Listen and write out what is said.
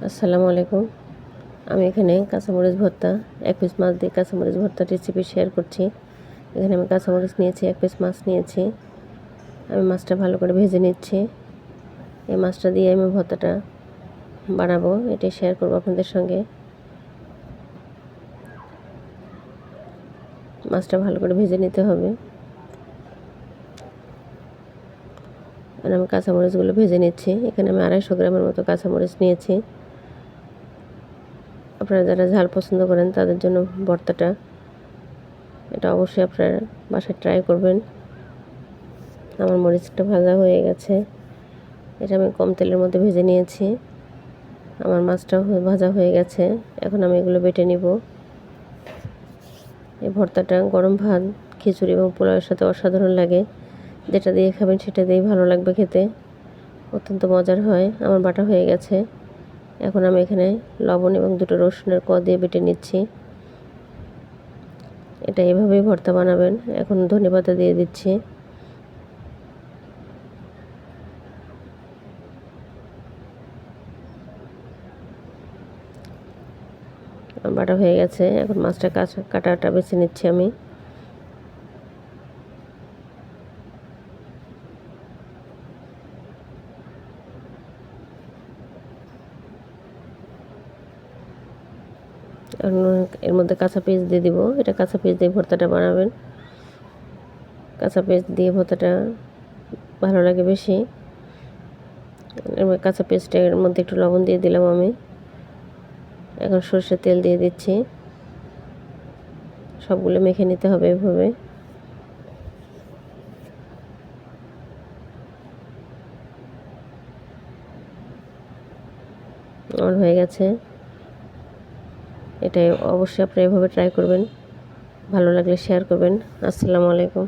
আসসালামু আলাইকুম। আমি এখানে কাঁচামরিচ ভর্তা, ১ পিস মাছ দিয়ে কাঁচামরিচ ভর্তার রেসিপি শেয়ার করছি। এখানে আমি কাঁচামরিচ নিয়েছি, ১ পিস মাছ নিয়েছি। আমি মাছটা ভালো করে ভেজে নিচ্ছি। এই মাছটা দিয়ে আমি ভর্তাটা বানাবো, এটাই শেয়ার করব আপনাদের সঙ্গে। মাছটা ভালো করে ভেজে নিতে হবে। আর আমি কাঁচামরিচগুলো ভেজে নিচ্ছি। এখানে আমি ২৫০ গ্রামের মতো কাঁচামরিচ নিয়েছি। আপনারা যারা ঝাল পছন্দ করেন তাদের জন্য ভর্তাটা এটা অবশ্যই আপনারা বাসায় ট্রাই করবেন। আমার মরিচটা ভাজা হয়ে গেছে, এটা আমি কম তেলের মধ্যে ভেজে নিয়েছি। আমার মাছটাও ভাজা হয়ে গেছে, এখন আমি এগুলো বেটে নিব। এই ভর্তাটা গরম ভাত, খিচুড়ি এবং পোলাওয়ের সাথে অসাধারণ লাগে। যেটা দিয়ে খাবেন সেটা দিয়েই ভালো লাগবে খেতে, অত্যন্ত মজার হয়। আমার বাটা হয়ে গেছে, এখন আমি এখানে লবণ এবং 2টো রসুনের কোয়া দিয়ে বেটে নিচ্ছি। এটা এভাবেই ভর্তা বানাবেন। এখন ধনেপাতা দিয়ে দিচ্ছি। বাটা হয়ে গেছে, এখন মাছটা কাটাটা বেছে নিচ্ছি আমি। এর মধ্যে কাঁচা পেঁয়াজ দিয়ে দিব। এটা কাঁচা পেঁয়াজ দিয়ে ভর্তাটা বানাবেন। কাঁচা পেঁয়াজ দিয়ে ভর্তাটা ভালো লাগে বেশি। কাঁচা পেঁয়াজটার মধ্যে একটু লবণ দিয়ে দিলাম আমি। এখন সরষের তেল দিয়ে দিচ্ছি। সবগুলো মেখে নিতে হবে এভাবে। আমার হয়ে গেছে। এটাই অবশ্যই আপনারা এভাবে ট্রাই করবেন। ভালো লাগলে শেয়ার করবেন। আসসালামু আলাইকুম।